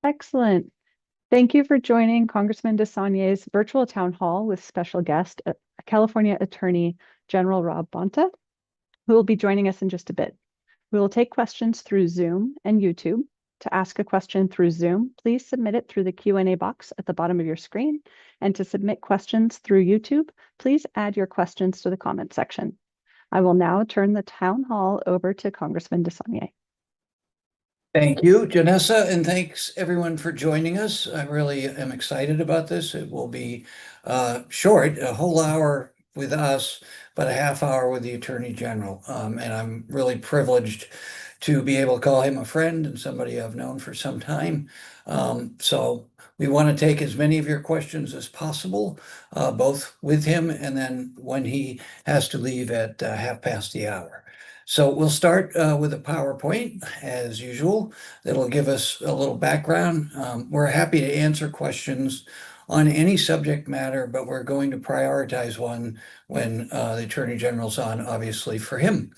Excellent. Thank you for joining Congressman DeSaulniers' virtual town hall with special guest, California Attorney General Rob Bonta, who will be joining us in just a bit. We will take questions through Zoom and YouTube. To ask a question through Zoom, please submit it through the Q&A box at the bottom of your screen. And to submit questions through YouTube, please add your questions to the comment section. I will now turn the town hall over to Congressman DeSaulniers. Thank you, Janessa, and thanks everyone for joining us. I really am excited about this. It will be short, a whole hour with us, but a half hour with the Attorney General. And I'm really privileged to be able to call him a friend and somebody I've known for some time. So we want to take as many of your questions as possible, both with him and then when he has to leave at 1:30. So we'll start with a PowerPoint as usual. That'll give us a little background. We're happy to answer questions on any subject matter, but we're going to prioritize one when the Attorney General's on, obviously for him,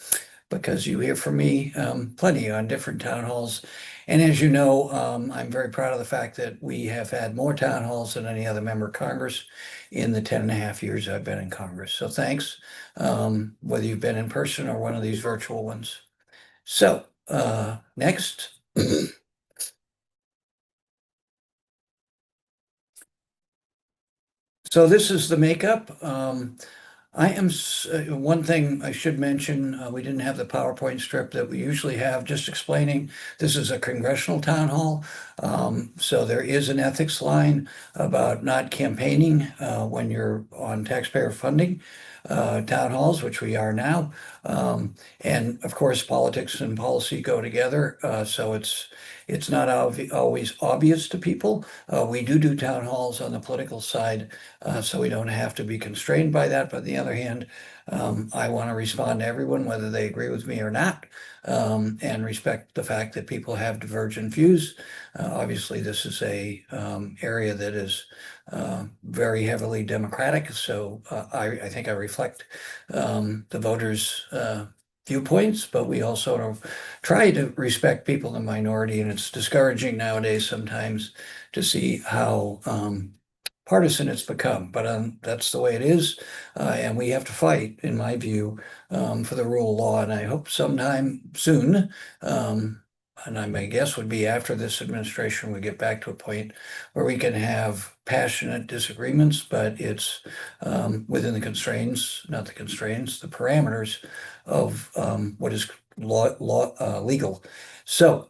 because you hear from me plenty on different town halls. And as you know, I'm very proud of the fact that we have had more town halls than any other member of Congress in the 10.5 years I've been in Congress. So thanks, whether you've been in person or one of these virtual ones. So next. So this is the makeup. One thing I should mention, we didn't have the PowerPoint strip that we usually have, just explaining this is a congressional town hall. So there is an ethics line about not campaigning when you're on taxpayer funding town halls, which we are now. And of course, politics and policy go together. So it's not always obvious to people. We do town halls on the political side, so we don't have to be constrained by that. But on the other hand, I want to respond to everyone, whether they agree with me or not, and respect the fact that people have divergent views. Obviously, this is a area that is very heavily Democratic, so I think I reflect the voters' viewpoints, but we also try to respect people in the minority, and it's discouraging nowadays sometimes to see how partisan it's become, but that's the way it is, and we have to fight, in my view, for the rule of law, and I hope sometime soon, and my guess would be after this administration, we get back to a point where we can have passionate disagreements, but it's within the constraints, not the constraints, the parameters of what is legal. So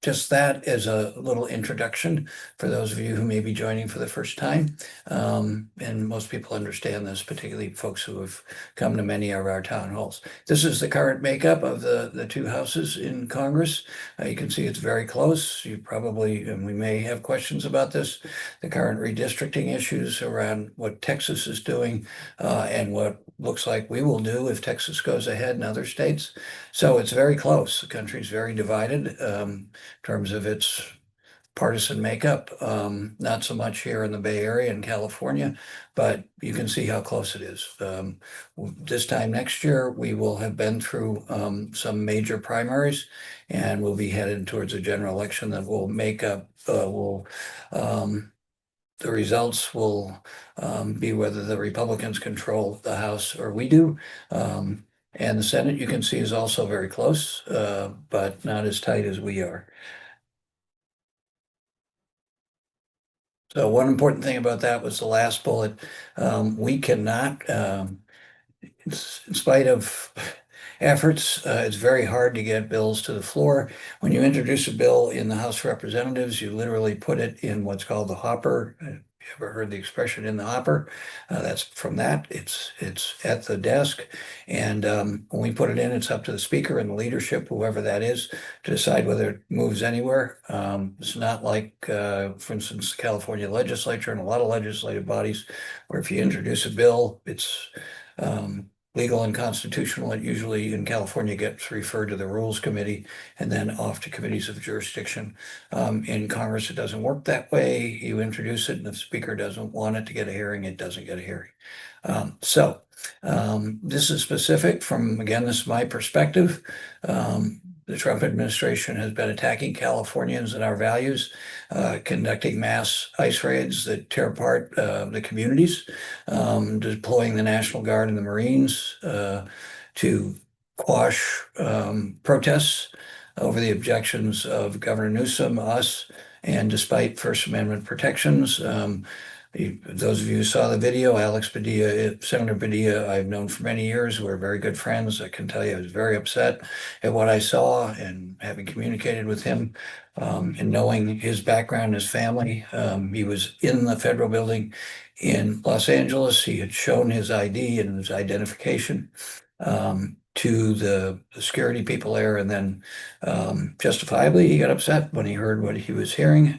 just that as a little introduction for those of you who may be joining for the first time. And most people understand this, particularly folks who have come to many of our town halls. This is the current makeup of the two houses in Congress. You can see it's very close. You probably, and we may have questions about this, the current redistricting issues around what Texas is doing and what looks like we will do if Texas goes ahead in other states. So it's very close. The country is very divided in terms of its partisan makeup, not so much here in the Bay Area in California, but you can see how close it is. This time next year, we will have been through some major primaries, and we'll be headed towards a general election that will make up, the results will be whether the Republicans control the House or we do. And the Senate, you can see, is also very close, but not as tight as we are. So one important thing about that was the last bullet. We cannot, in spite of efforts, it's very hard to get bills to the floor. When you introduce a bill in the House of Representatives, you literally put it in what's called the hopper. You ever heard the expression "in the hopper"? That's from that. It's at the desk, and when we put it in, it's up to the speaker and the leadership, whoever that is, to decide whether it moves anywhere. It's not like, for instance, the California legislature and a lot of legislative bodies, where if you introduce a bill, it's legal and constitutional. It usually in California gets referred to the Rules Committee and then off to committees of jurisdiction. In Congress, it doesn't work that way. You introduce it, and if the speaker doesn't want it to get a hearing, it doesn't get a hearing. This is specific from, again, this is my perspective. the Trump administration has been attacking Californians and our values, conducting mass ICE raids that tear apart the communities, deploying the National Guard and the Marines to quash protests over the objections of Governor Newsom, us, and despite First Amendment protections. Those of you who saw the video, Alex Padilla, Senator Padilla, I've known for many years. We're very good friends. I can tell you I was very upset at what I saw, and having communicated with him and knowing his background, his family. He was in the federal building in Los Angeles. He had shown his ID and his identification to the security people there, and then justifiably he got upset when he heard what he was hearing.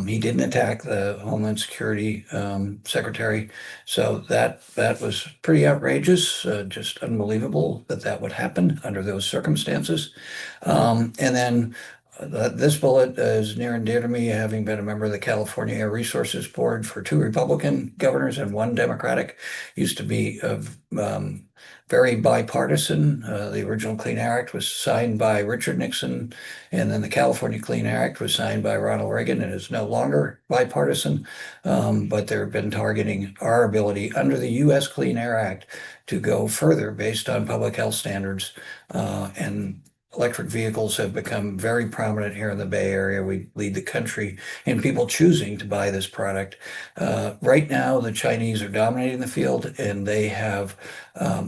He didn't attack the Homeland Security secretary, so that was pretty outrageous, just unbelievable that that would happen under those circumstances. And then this bullet is near and dear to me, having been a member of the California Air Resources Board for 2 Republican governors and 1 Democratic. Used to be very bipartisan. The original Clean Air Act was signed by Richard Nixon, and then the California Clean Air Act was signed by Ronald Reagan and is no longer bipartisan. But they've been targeting our ability under the U.S. Clean Air Act to go further based on public health standards, and electric vehicles have become very prominent here in the Bay Area. We lead the country in people choosing to buy this product. Right now, the Chinese are dominating the field, and they have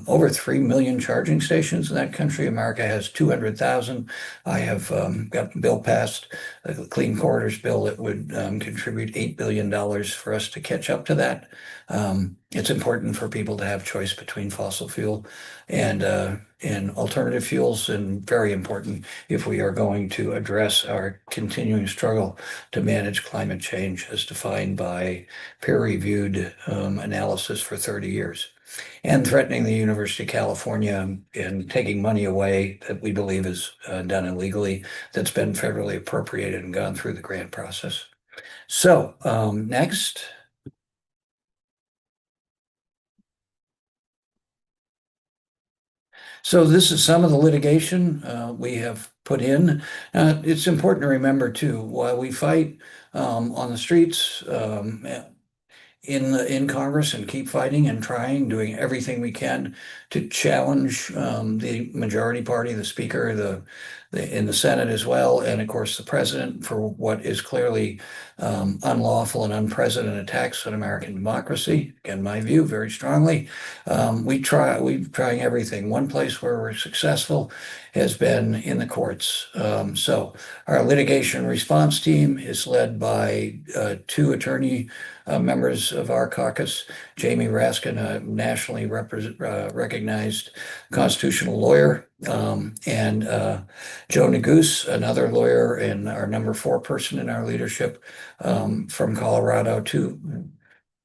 over 3 million charging stations in that country. America has 200,000. I have got a bill passed, a Clean Corridors bill that would contribute $8 billion for us to catch up to that. It's important for people to have choice between fossil fuel and alternative fuels, and very important if we are going to address our continuing struggle to manage climate change as defined by peer-reviewed analysis for 30 years. And threatening the University of California and taking money away that we believe is done illegally, that's been federally appropriated and gone through the grant process. So next. So this is some of the litigation we have put in. It's important to remember too, while we fight on the streets, in Congress, and keep fighting and trying, doing everything we can to challenge the majority party, the speaker, in the Senate as well, and of course the president, for what is clearly unlawful and unprecedented attacks on American democracy. Again, my view very strongly. We're trying everything. One place where we're successful has been in the courts. So our litigation response team is led by 2 attorney members of our caucus, Jamie Raskin, a nationally recognized constitutional lawyer, and Joe Neguse, another lawyer and our number 4 person in our leadership from Colorado. 2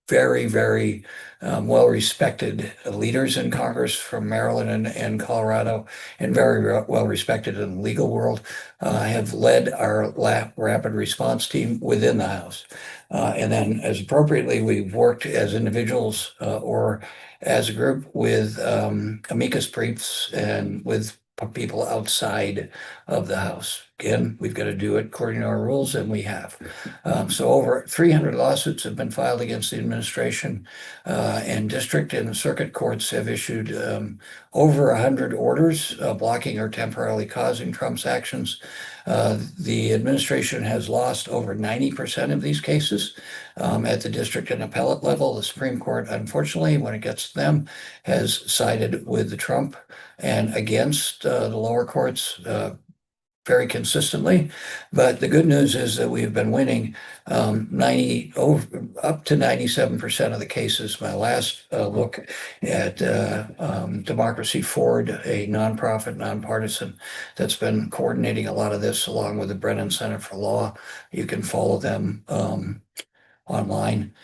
very, very well-respected leaders in Congress from Maryland and Colorado, and very well-respected in the legal world, have led our rapid response team within the House. And then as appropriately, we've worked as individuals or as a group with amicus briefs and with people outside of the House. Again, we've got to do it according to our rules, and we have. So over 300 lawsuits have been filed against the administration, and district and circuit courts have issued over 100 orders blocking or temporarily causing Trump's actions. The administration has lost over 90% of these cases at the district and appellate level. The Supreme Court, unfortunately, when it gets to them, has sided with the Trump and against the lower courts very consistently. But the good news is that we've been winning up to 97% of the cases. My last look at Democracy Forward, a nonprofit, nonpartisan that's been coordinating a lot of this along with the Brennan Center for Law. You can follow them online.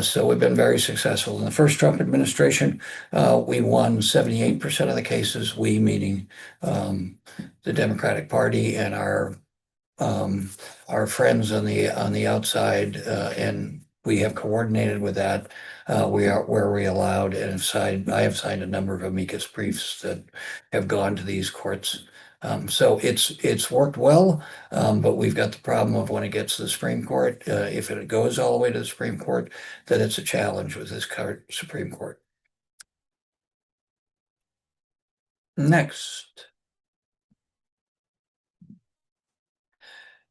So we've been very successful. In the first Trump administration, we won 78% of the cases, we meaning the Democratic Party and our friends on the outside, and we have coordinated with that. We are where we allowed, and I have signed a number of amicus briefs that have gone to these courts. So it's worked well, but we've got the problem of when it gets to the Supreme Court, if it goes all the way to the Supreme Court, that it's a challenge with this current Supreme Court. Next.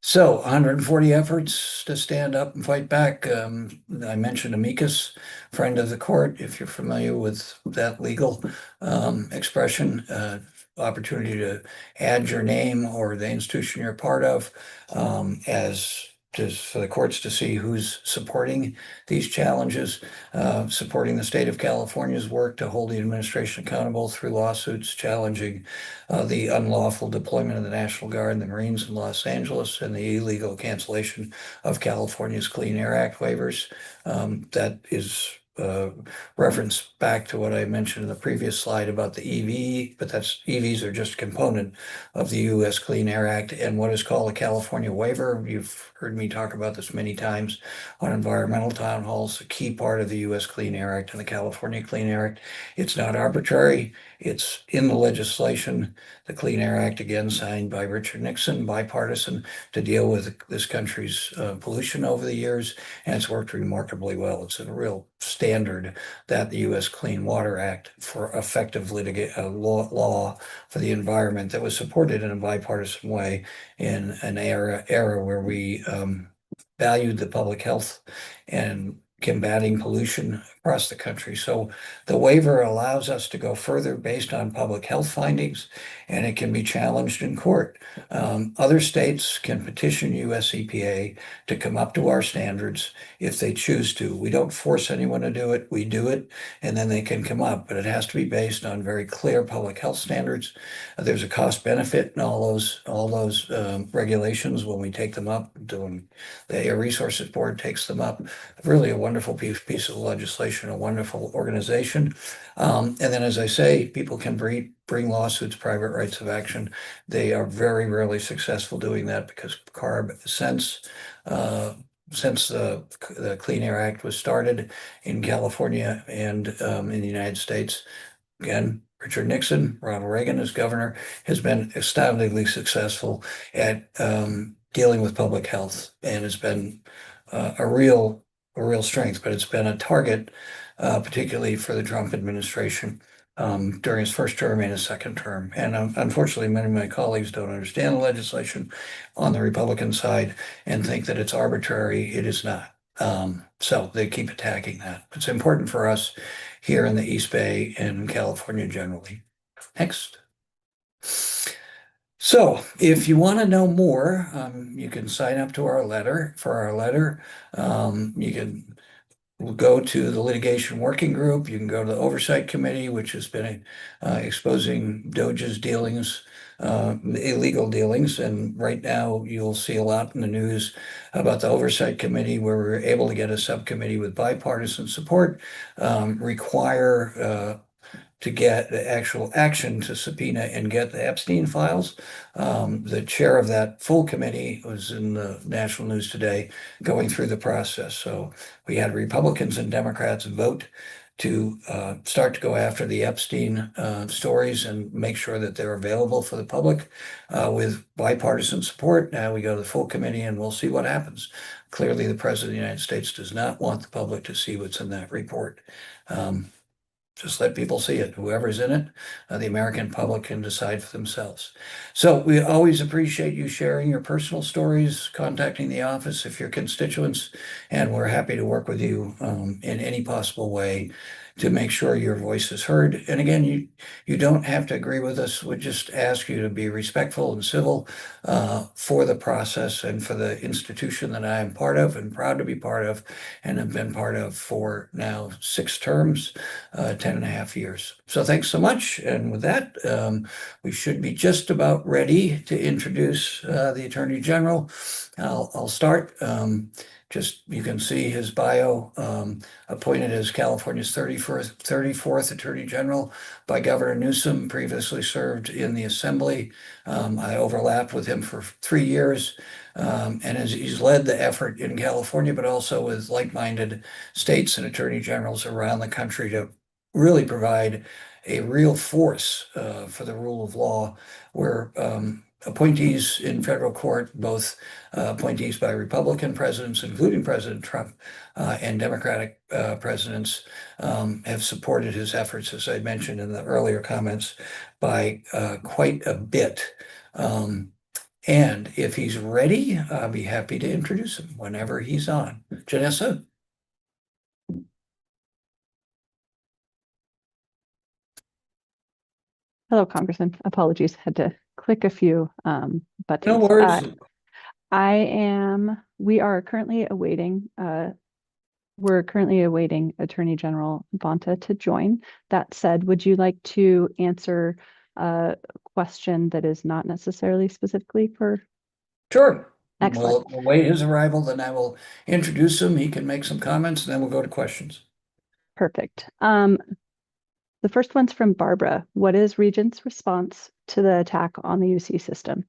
So 140 efforts to stand up and fight back. I mentioned amicus, friend of the court, if you're familiar with that legal expression, opportunity to add your name or the institution you're part of as just for the courts to see who's supporting these challenges, supporting the state of California's work to hold the administration accountable through lawsuits challenging the unlawful deployment of the National Guard and the Marines in Los Angeles and the illegal cancellation of California's Clean Air Act waivers. That is reference back to what I mentioned in the previous slide about the EV, but that's EVs are just a component of the U.S. Clean Air Act and what is called a California waiver. You've heard me talk about this many times on environmental town halls, a key part of the U.S. Clean Air Act and the California Clean Air Act. It's not arbitrary. It's in the legislation. The Clean Air Act, again, signed by Richard Nixon, bipartisan, to deal with this country's pollution over the years, and it's worked remarkably well. It's a real standard that the U.S. Clean Water Act for effective law for the environment that was supported in a bipartisan way in an era where we valued the public health and combating pollution across the country. So the waiver allows us to go further based on public health findings, and it can be challenged in court. Other states can petition US EPA to come up to our standards if they choose to. We don't force anyone to do it. We do it, and then they can come up, but it has to be based on very clear public health standards. There's a cost benefit in all those regulations when we take them up, when the Air Resources Board takes them up. Really a wonderful piece of legislation, a wonderful organization. And then, as I say, people can bring lawsuits, private rights of action. They are very rarely successful doing that because CARB, since the Clean Air Act was started in California and in the United States, again, Richard Nixon, Ronald Reagan as governor, has been astoundingly successful at dealing with public health, and has been a real strength, but it's been a target, particularly for the Trump administration during his first term and his second term. And unfortunately, many of my colleagues don't understand the legislation on the Republican side and think that it's arbitrary. It is not. So they keep attacking that. It's important for us here in the East Bay and California generally. Next. So if you want to know more, you can sign up to our letter. You can go to the litigation working group. You can go to the oversight committee, which has been exposing DOJ's dealings, illegal dealings. And right now you'll see a lot in the news about the oversight committee, where we were able to get a subcommittee with bipartisan support, require to get the actual action to subpoena and get the Epstein files. The chair of that full committee was in the national news today going through the process. So we had Republicans and Democrats vote to start to go after the Epstein stories and make sure that they're available for the public with bipartisan support. Now we go to the full committee and we'll see what happens. Clearly, the President of the United States does not want the public to see what's in that report. Just let people see it. Whoever's in it, the American public can decide for themselves. So we always appreciate you sharing your personal stories, contacting the office if you're constituents, and we're happy to work with you in any possible way to make sure your voice is heard. And again, you don't have to agree with us. We just ask you to be respectful and civil for the process and for the institution that I am part of and proud to be part of and have been part of for now 6 terms, 10.5 years. So thanks so much. And with that, we should be just about ready to introduce the Attorney General. I'll start. Just you can see his bio, appointed as California's 34th Attorney General by Governor Newsom, previously served in the Assembly. I overlapped with him for 3 years, and he's led the effort in California, but also with like-minded states and attorney generals around the country to really provide a real force for the rule of law, where appointees in federal court, both appointees by Republican presidents, including President Trump, and Democratic presidents, have supported his efforts, as I mentioned in the earlier comments, by quite a bit. And if he's ready, I'll be happy to introduce him whenever he's on. Janessa? Hello, Congressman. Apologies, had to click a few No buttons. worries. We are currently awaiting, Attorney General Bonta to join. That said, would you like to answer a question that is not necessarily specifically for? Sure. Excellent. We'll wait his arrival, then I will introduce him. He can make some comments, and then we'll go to questions. Perfect. The first one's from Barbara. What is Regent's response to the attack on the UC system?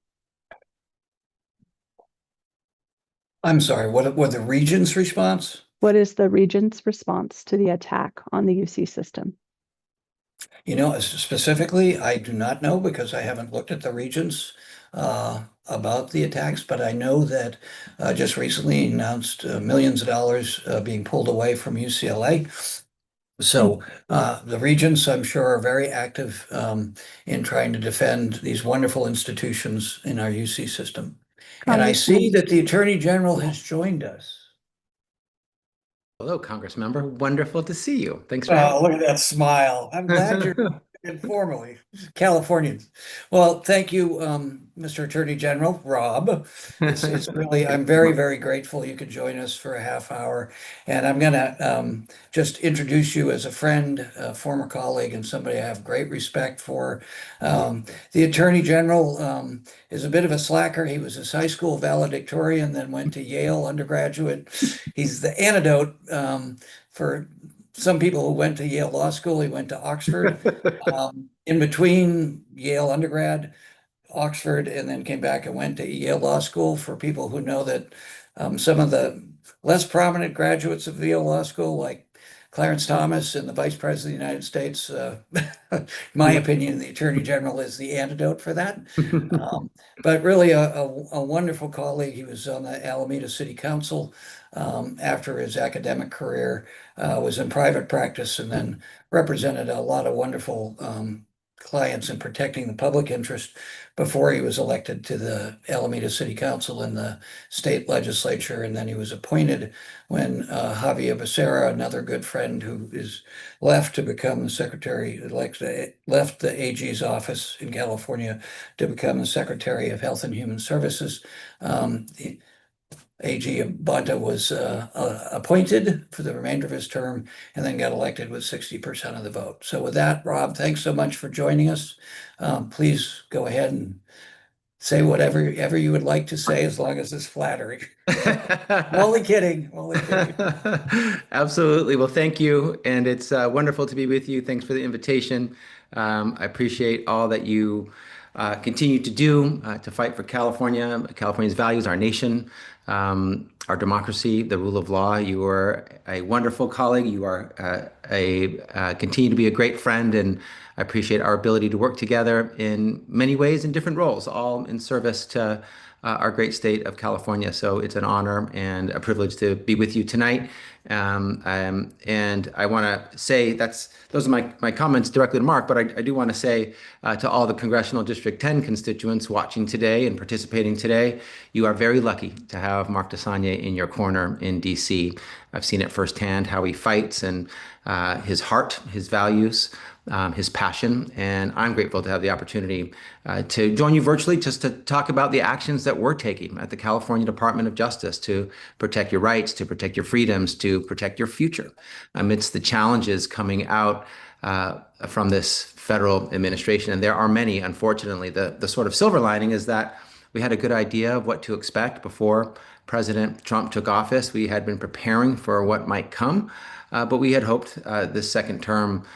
I'm sorry, what the Regent's response? What is the Regent's response to the attack on the UC system? Specifically, I do not know because I haven't looked at the Regents about the attacks, but I know that just recently announced millions of dollars being pulled away from UCLA. So the Regents, I'm sure, are very active in trying to defend these wonderful institutions in our UC system. And I see that the Attorney General has joined us. Hello, Congress member. Wonderful to see you. Thanks for having Oh, look at that smile. I'm glad you're informally Californians. Well, thank you, Mr. Attorney General Rob. It's really, I'm very, very grateful you could join us for a half hour. And I'm gonna just introduce you as a friend, a former colleague, and somebody I have great respect for. The Attorney General is a bit of a slacker. He was a high school valedictorian, then went to Yale undergraduate. He's the antidote for some people who went to Yale Law School. He went to Oxford. In between Yale undergrad, Oxford, and then came back and went to Yale Law School. For people who know that some of the less prominent graduates of Yale Law School, like Clarence Thomas and the Vice President of the United States, my opinion, the Attorney General is the antidote for that. But really a wonderful colleague. He was on the Alameda City Council after his academic career, was in private practice, and then represented a lot of wonderful clients in protecting the public interest before he was elected to the Alameda City Council and the state legislature. And then he was appointed when Javier Becerra, another good friend who is left to become the secretary, left the AG's office in California to become the Secretary of Health and Human Services. AG Bonta was appointed for the remainder of his term and then got elected with 60% of the vote. So with that, Rob, thanks so much for joining us. Please go ahead and say whatever you would like to say, as long as it's flattering. Only kidding. Only kidding. Absolutely. Well, thank you. And it's wonderful to be with you. Thanks for the invitation. I appreciate all that you continue to do to fight for California's values, our nation, our democracy, the rule of law. You are a wonderful colleague. You are continue to be a great friend, and I appreciate our ability to work together in many ways in different roles, all in service to our great state of California. So it's an honor and a privilege to be with you tonight. And I want to say those are my comments directly to Mark, but I do want to say to all the Congressional District 10 constituents watching today and participating today, you are very lucky to have Mark DeSaulnier in your corner in DC. I've seen it firsthand, how he fights, and his heart, his values, his passion. And I'm grateful to have the opportunity to join you virtually just to talk about the actions that we're taking at the California Department of Justice to protect your rights, to protect your freedoms, to protect your future amidst the challenges coming out from this federal administration. And there are many, unfortunately. The sort of silver lining is that we had a good idea of what to expect before President Trump took office. We had been preparing for what might come, but we had hoped this second term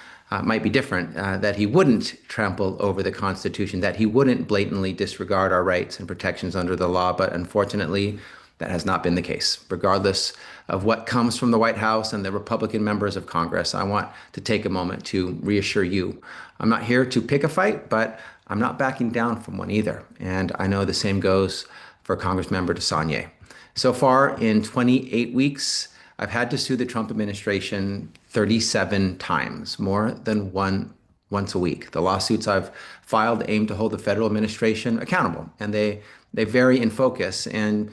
might be different, that he wouldn't trample over the Constitution, that he wouldn't blatantly disregard our rights and protections under the law. But unfortunately, that has not been the case. Regardless of what comes from the White House and the Republican members of Congress, I want to take a moment to reassure you. I'm not here to pick a fight, but I'm not backing down from one either. And I know the same goes for Congressmember DeSaulnier. So far, in 28 weeks, I've had to sue the Trump administration 37 times, more than once a week. The lawsuits I've filed aim to hold the federal administration accountable, and they vary in focus. And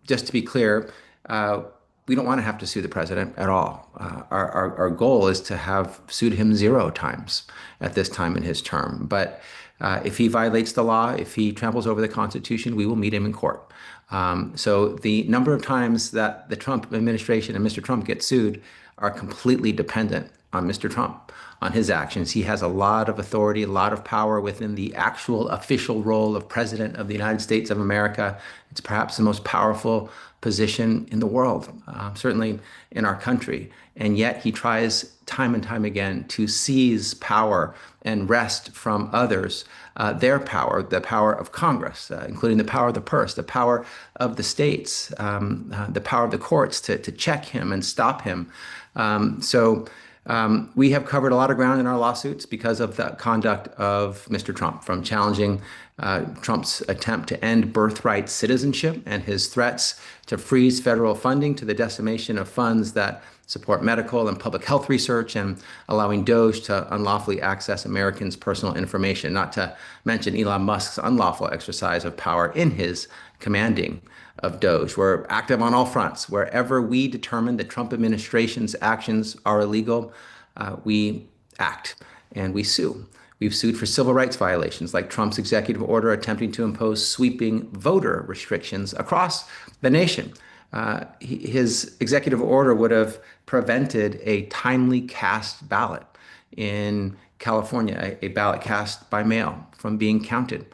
just to be clear, we don't want to have to sue the president at all. Our goal is to have sued him 0 times at this time in his term. But if he violates the law, if he tramples over the Constitution, we will meet him in court. So the number of times that the Trump administration and Mr. Trump get sued are completely dependent on Mr. Trump, on his actions. He has a lot of authority, a lot of power within the actual official role of President of the United States of America. It's perhaps the most powerful position in the world, certainly in our country. And yet he tries time and time again to seize power and wrest from others their power, the power of Congress, including the power of the purse, the power of the states, the power of the courts to check him and stop him. We have covered a lot of ground in our lawsuits because of the conduct of Mr. Trump, from challenging Trump's attempt to end birthright citizenship and his threats to freeze federal funding, to the decimation of funds that support medical and public health research, and allowing DOJ to unlawfully access Americans' personal information, not to mention Elon Musk's unlawful exercise of power in his commanding of DOJ. We're active on all fronts. Wherever we determine the Trump administration's actions are illegal, we act and we sue. We've sued for civil rights violations, like Trump's executive order attempting to impose sweeping voter restrictions across the nation. His executive order would have prevented a timely cast ballot in California, a ballot cast by mail, from being counted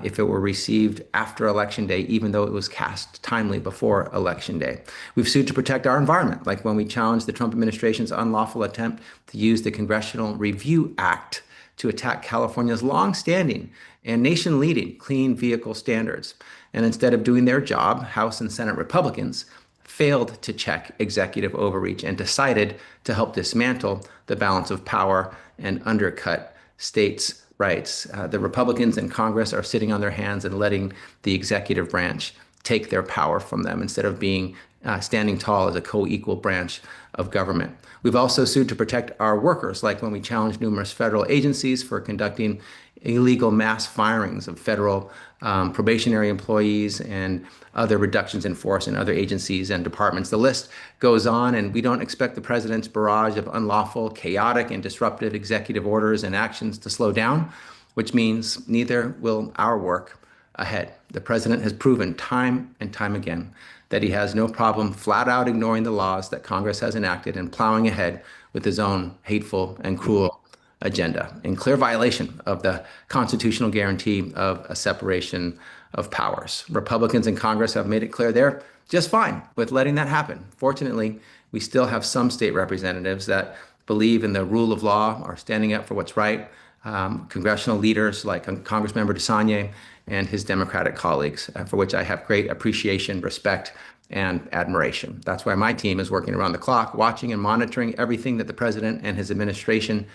if it were received after Election Day, even though it was cast timely before Election Day. We've sued to protect our environment, like when we challenged the Trump administration's unlawful attempt to use the Congressional Review Act to attack California's longstanding and nation-leading clean vehicle standards. And instead of doing their job, House and Senate Republicans failed to check executive overreach and decided to help dismantle the balance of power and undercut states' rights. The Republicans in Congress are sitting on their hands and letting the executive branch take their power from them instead of being standing tall as a co-equal branch of government. We've also sued to protect our workers, like when we challenged numerous federal agencies for conducting illegal mass firings of federal probationary employees and other reductions in force in other agencies and departments. The list goes on, and we don't expect the president's barrage of unlawful, chaotic, and disruptive executive orders and actions to slow down, which means neither will our work ahead. The president has proven time and time again that he has no problem flat out ignoring the laws that Congress has enacted and plowing ahead with his own hateful and cruel agenda, in clear violation of the constitutional guarantee of a separation of powers. Republicans in Congress have made it clear they're just fine with letting that happen. Fortunately, we still have some state representatives that believe in the rule of law, are standing up for what's right. Congressional leaders like Congressmember DeSaulnier and his Democratic colleagues, for which I have great appreciation, respect, and admiration. That's why my team is working around the clock, watching and monitoring everything that the president and his administration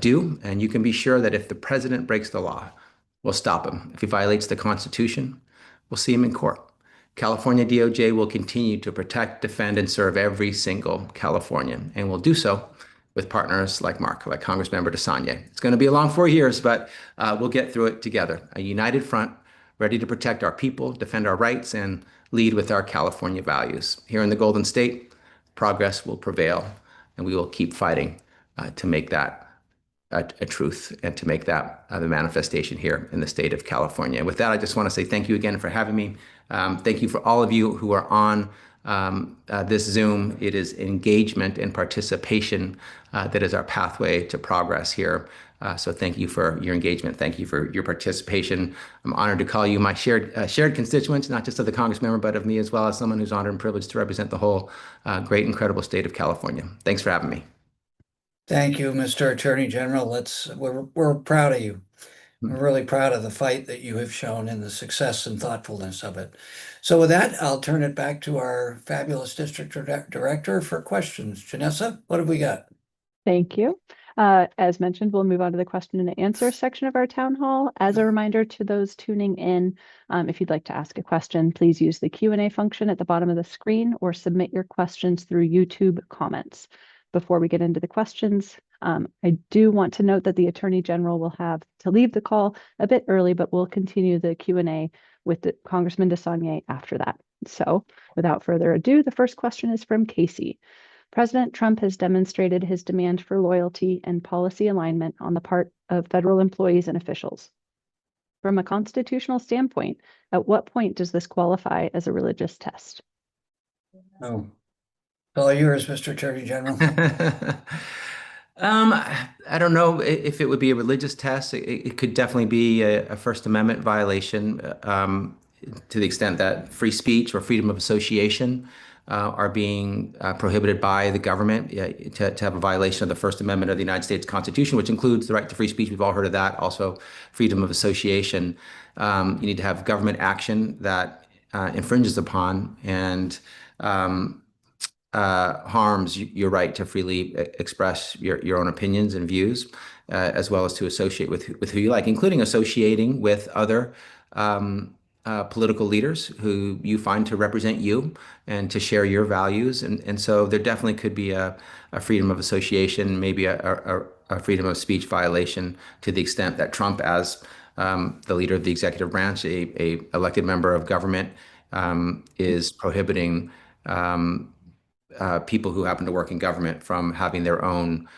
do. And you can be sure that if the president breaks the law, we'll stop him. If he violates the Constitution, we'll see him in court. California DOJ will continue to protect, defend, and serve every single Californian, and will do so with partners like Mark, like Congressmember DeSaulnier. It's going to be a long 4 years, but we'll get through it together. A united front, ready to protect our people, defend our rights, and lead with our California values. Here in the Golden State, progress will prevail, and we will keep fighting to make that a truth and to make that the manifestation here in the state of California. With that, I just want to say thank you again for having me. Thank you for all of you who are on this Zoom. It is engagement and participation that is our pathway to progress here. So thank you for your engagement. Thank you for your participation. I'm honored to call you my shared constituents, not just of the Congress member, but of me as well, as someone who's honored and privileged to represent the whole great, incredible state of California. Thanks for having me. Thank you, Mr. Attorney General. We're proud of you. I'm really proud of the fight that you have shown and the success and thoughtfulness of it. So with that, I'll turn it back to our fabulous district director for questions. Janessa, what have we got? Thank you. As mentioned, we'll move on to the question and answer section of our town hall. As a reminder to those tuning in, if you'd like to ask a question, please use the Q&A function at the bottom of the screen or submit your questions through YouTube comments. Before we get into the questions, I do want to note that the Attorney General will have to leave the call a bit early, but we'll continue the Q&A with the Congressman DeSaulnier after that. So without further ado, the first question is from Casey. President Trump has demonstrated his demand for loyalty and policy alignment on the part of federal employees and officials. From a constitutional standpoint, at what point does this qualify as a religious test? Oh, all yours, Mr. Attorney General. I don't know if it would be a religious test. It could definitely be a First Amendment violation to the extent that free speech or freedom of association are being prohibited by the government to have a violation of the First Amendment of the United States Constitution, which includes the right to free speech. We've all heard of that. Also, freedom of association. You need to have government action that infringes upon and harms your right to freely express your own opinions and views, as well as to associate with who you like, including associating with other political leaders who you find to represent you and to share your values. And so there definitely could be a freedom of association, maybe a freedom of speech violation to the extent that Trump, as the leader of the executive branch, a elected member of government, is prohibiting people who happen to work in government from having their own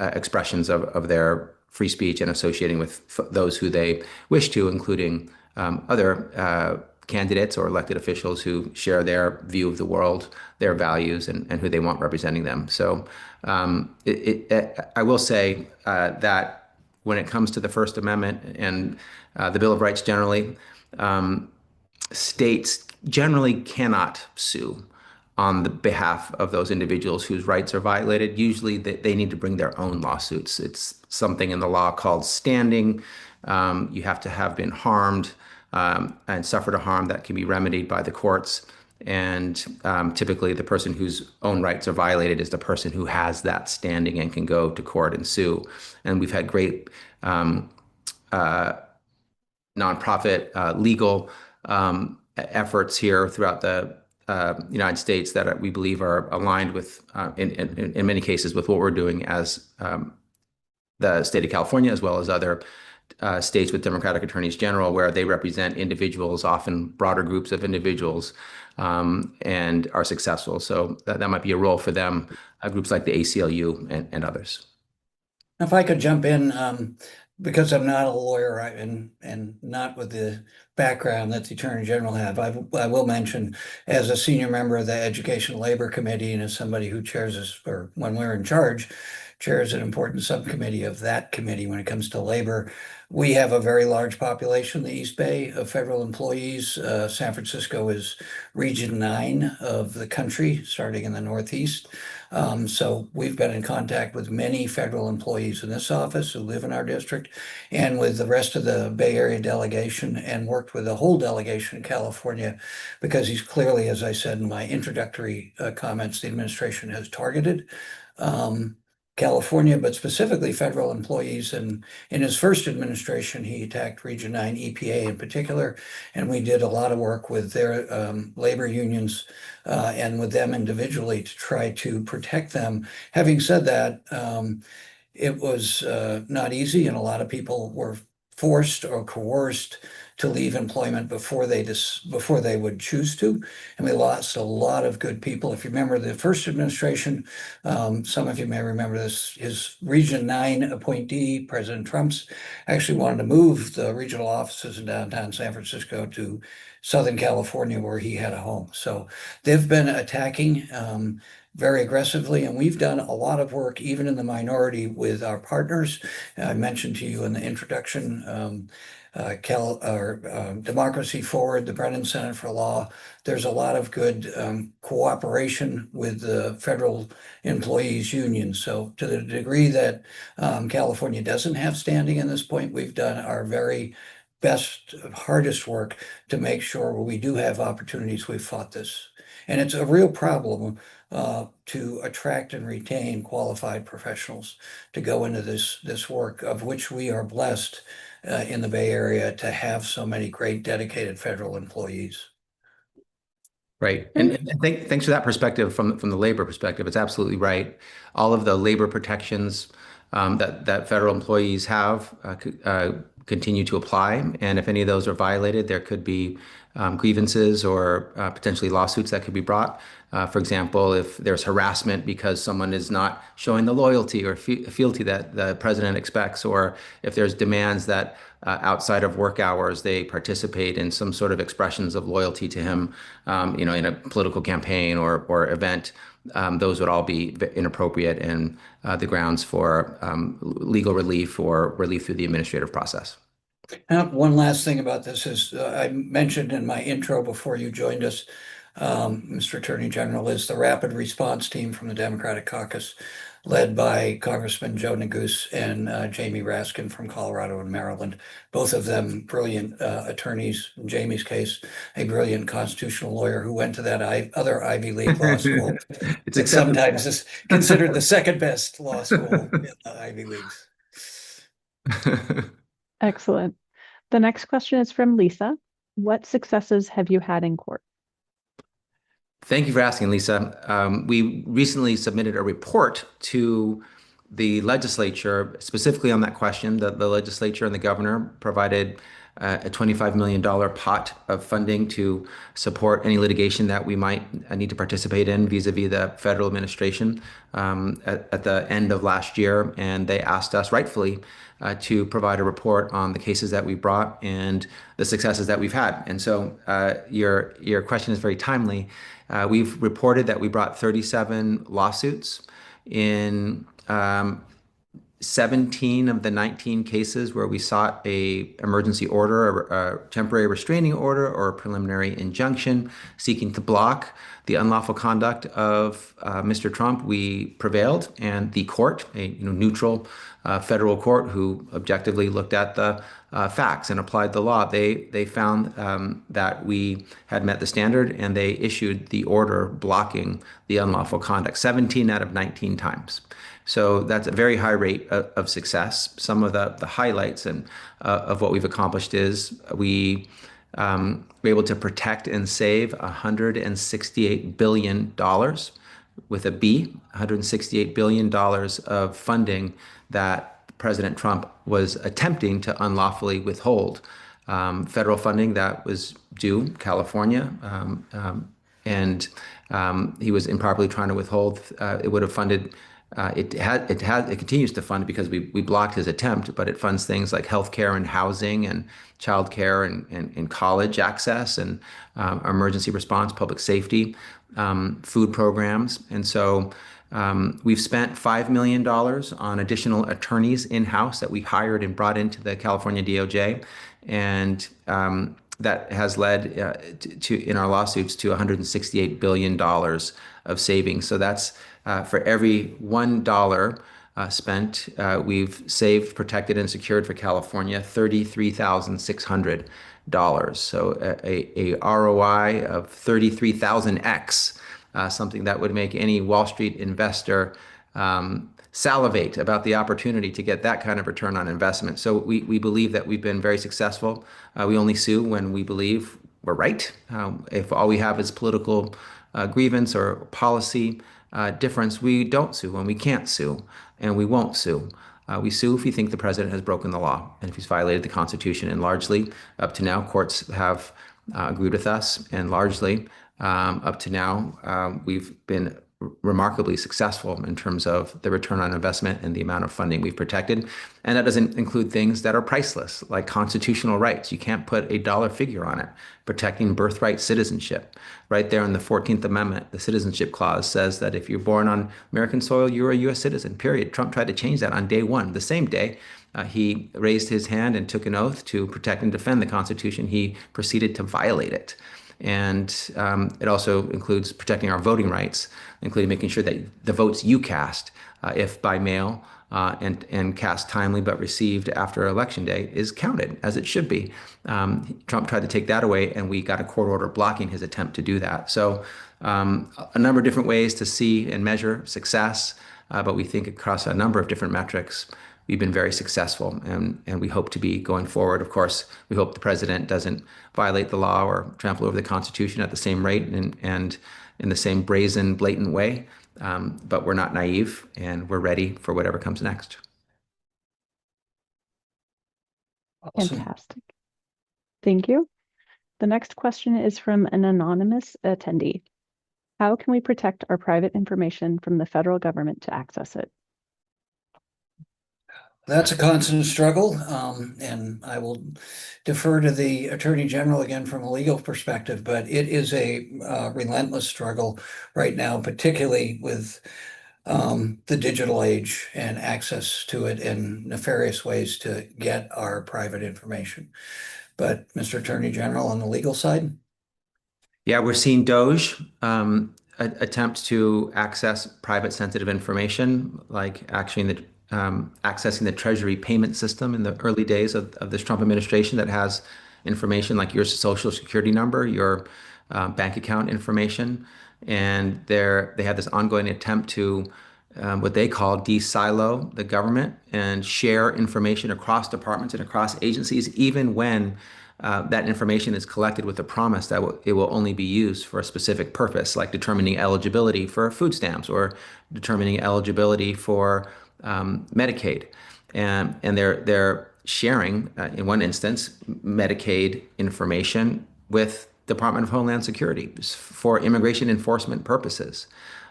expressions of their free speech and associating with those who they wish to, including other candidates or elected officials who share their view of the world, their values, and who they want representing them. So I will say that when it comes to the First Amendment and the Bill of Rights generally, states generally cannot sue on the behalf of those individuals whose rights are violated. Usually they need to bring their own lawsuits. It's something in the law called standing. You have to have been harmed and suffered a harm that can be remedied by the courts. And typically the person whose own rights are violated is the person who has that standing and can go to court and sue. And we've had great nonprofit legal efforts here throughout the United States that we believe are aligned with, in many cases, with what we're doing as the state of California, as well as other states with Democratic attorneys general, where they represent individuals, often broader groups of individuals, and are successful. So that might be a role for them, groups like the ACLU and others. If I could jump in, because I'm not a lawyer and not with the background that the Attorney General have, I will mention, as a senior member of the Education and Labor Committee and as somebody who chairs us, or when we're in charge, chairs an important subcommittee of that committee when it comes to labor. We have a very large population in the East Bay of federal employees. San Francisco is Region 9 of the country, starting in the Northeast. So we've been in contact with many federal employees in this office who live in our district and with the rest of the Bay Area delegation, and worked with the whole delegation in California, because he's clearly, as I said in my introductory comments, the administration has targeted California, but specifically federal employees. And in his first administration, he attacked Region 9 EPA in particular, and we did a lot of work with their labor unions and with them individually to try to protect them. Having said that, it was not easy, and a lot of people were forced or coerced to leave employment before they would choose to. And we lost a lot of good people. If you remember the first administration, some of you may remember this, his Region 9 appointee, President Trump's, actually wanted to move the regional offices in downtown San Francisco to Southern California, where he had a home. So they've been attacking very aggressively, and we've done a lot of work, even in the minority, with our partners. I mentioned to you in the introduction Democracy Forward, the Brennan Center for Law. There's a lot of good cooperation with the federal employees union. So to the degree that California doesn't have standing in this point, we've done our very best, hardest work to make sure when we do have opportunities, we've fought this. And it's a real problem to attract and retain qualified professionals to go into this work, of which we are blessed in the Bay Area to have so many great dedicated federal employees. Right. And thanks for that perspective from the labor perspective. It's absolutely right. All of the labor protections that federal employees have continue to apply. And if any of those are violated, there could be grievances or potentially lawsuits that could be brought. For example, if there's harassment because someone is not showing the loyalty or fealty that the president expects, or if there's demands that outside of work hours they participate in some sort of expressions of loyalty to him, in a political campaign or event, those would all be inappropriate and the grounds for legal relief or relief through the administrative process. One last thing about this is I mentioned in my intro before you joined us, Mr. Attorney General, is the rapid response team from the Democratic caucus, led by Congressman Joe Neguse and Jamie Raskin from Colorado and Maryland. Both of them brilliant attorneys. In Jamie's case, a brilliant constitutional lawyer who went to that other Ivy League law school. It's sometimes is considered the second best law school in the Ivy Leagues. Excellent. The next question is from Lisa. What successes have you had in court? Thank you for asking, Lisa. We recently submitted a report to the legislature specifically on that question. The legislature and the governor provided a $25 million pot of funding to support any litigation that we might need to participate in vis-a-vis the federal administration at the end of last year. And they asked us rightfully to provide a report on the cases that we brought and the successes that we've had. And so your question is very timely. We've reported that we brought 37 lawsuits in 17 of the 19 cases where we sought a emergency order, a temporary restraining order, or a preliminary injunction seeking to block the unlawful conduct of Mr. Trump. We prevailed, and the court, a neutral federal court who objectively looked at the facts and applied the law, they found that we had met the standard, and they issued the order blocking the unlawful conduct 17 out of 19 times. So that's a very high rate of success. Some of the highlights of what we've accomplished is we were able to protect and save $168 billion with a B, $168 billion of funding that President Trump was attempting to unlawfully withhold. Federal funding that was due California, and he was improperly trying to withhold. It would have funded. It continues to fund because we blocked his attempt, but it funds things like healthcare and housing and childcare and college access and emergency response, public safety, food programs. And so we've spent $5 million on additional attorneys in-house that we hired and brought into the California DOJ. And that has led to in our lawsuits to $168 billion of savings. So that's for every $1 spent, we've saved, protected, and secured for California $33,600. So a ROI of 33,000x, something that would make any Wall Street investor salivate about the opportunity to get that kind of return on investment. So we believe that we've been very successful. We only sue when we believe we're right. If all we have is political grievance or policy difference, we don't sue when we can't sue, and we won't sue. We sue if we think the president has broken the law and if he's violated the Constitution. And largely, up to now, courts have agreed with us. And largely, up to now, we've been remarkably successful in terms of the return on investment and the amount of funding we've protected. And that doesn't include things that are priceless, like constitutional rights. You can't put a dollar figure on it. Protecting birthright citizenship. Right there in the 14th Amendment, the citizenship clause says that if you're born on American soil, you're a U.S. citizen, period. Trump tried to change that on day one. The same day, he raised his hand and took an oath to protect and defend the Constitution. He proceeded to violate it. And it also includes protecting our voting rights, including making sure that the votes you cast, if by mail and cast timely but received after Election Day, is counted as it should be. Trump tried to take that away, and we got a court order blocking his attempt to do that. So a number of different ways to see and measure success, but we think across a number of different metrics, we've been very successful, and we hope to be going forward. Of course, we hope the president doesn't violate the law or trample over the Constitution at the same rate and in the same brazen, blatant way. But we're not naive, and we're ready for whatever comes next. Awesome. Fantastic. Thank you. The next question is from an anonymous attendee. How can we protect our private information from the federal government to access it? That's a constant struggle, and I will defer to the Attorney General again from a legal perspective, but it is a relentless struggle right now, particularly with the digital age and access to it in nefarious ways to get our private information. But Mr. Attorney General, on the legal side? Yeah, we're seeing DOJ attempt to access private sensitive information, like accessing the Treasury payment system in the early days of this Trump administration that has information like your social security number, your bank account information. And they have this ongoing attempt to what they call de-silo the government and share information across departments and across agencies, even when that information is collected with the promise that it will only be used for a specific purpose, like determining eligibility for food stamps or determining eligibility for Medicaid. And they're sharing, in one instance, Medicaid information with Department of Homeland Security for immigration enforcement purposes.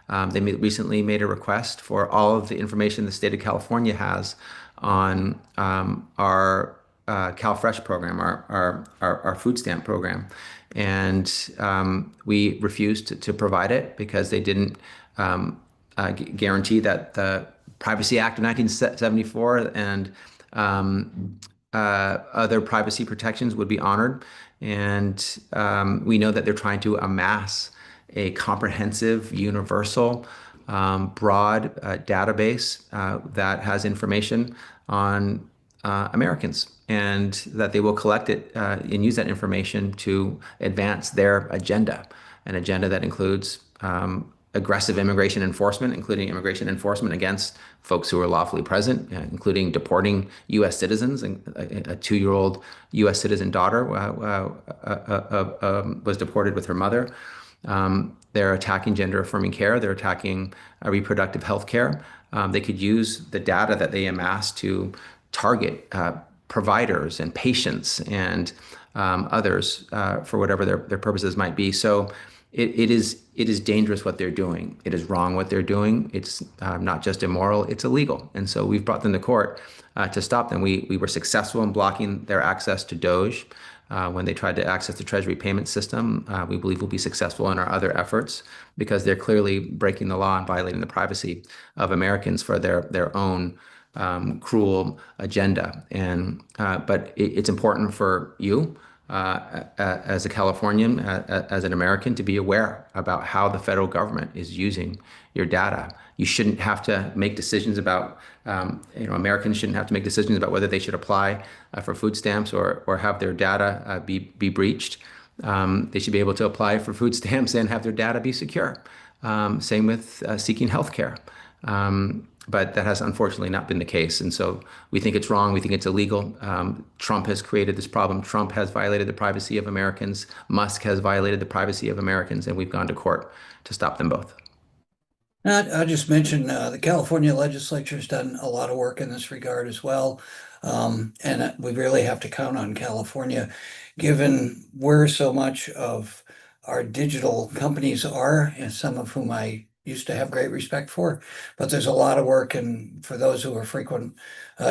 They recently made a request for all of the information the state of California has on our CalFresh program, our food stamp program. And we refused to provide it because they didn't guarantee that the Privacy Act of 1974 and other privacy protections would be honored. And we know that they're trying to amass a comprehensive, universal, broad database that has information on Americans, and that they will collect it and use that information to advance their agenda, an agenda that includes aggressive immigration enforcement, including immigration enforcement against folks who are lawfully present, including deporting U.S. citizens. A 2-year-old U.S. citizen daughter was deported with her mother. They're attacking gender-affirming care. They're attacking reproductive health care. They could use the data that they amass to target providers and patients and others for whatever their purposes might be. So it is dangerous what they're doing. It is wrong what they're doing. It's not just immoral, it's illegal. And so we've brought them to court to stop them. We were successful in blocking their access to DOJ when they tried to access the Treasury payment system. We believe we'll be successful in our other efforts because they're clearly breaking the law and violating the privacy of Americans for their own cruel agenda. And but it's important for you as a Californian, as an American, to be aware about how the federal government is using your data. You shouldn't have to make decisions about, Americans shouldn't have to make decisions about whether they should apply for food stamps or have their data be breached. They should be able to apply for food stamps and have their data be secure. Same with seeking health care. But that has unfortunately not been the case. And so we think it's wrong. We think it's illegal. Trump has created this problem. Trump has violated the privacy of Americans. Musk has violated the privacy of Americans. And we've gone to court to stop them both. I just mentioned the California legislature has done a lot of work in this regard as well. And we really have to count on California, given where so much of our digital companies are, and some of whom I used to have great respect for. But there's a lot of work, and for those who are frequent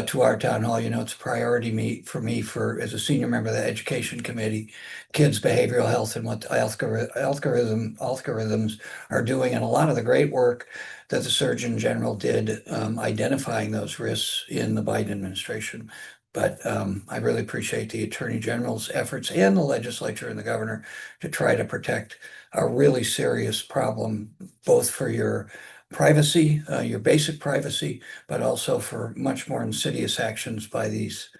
to our town hall, it's a priority for me as a senior member of the Education Committee, kids' behavioral health and what algorithms are doing, and a lot of the great work that the Surgeon General did identifying those risks in the Biden administration. But I really appreciate the Attorney General's efforts and the legislature and the governor to try to protect a really serious problem, both for your privacy, your basic privacy, but also for much more insidious actions by these,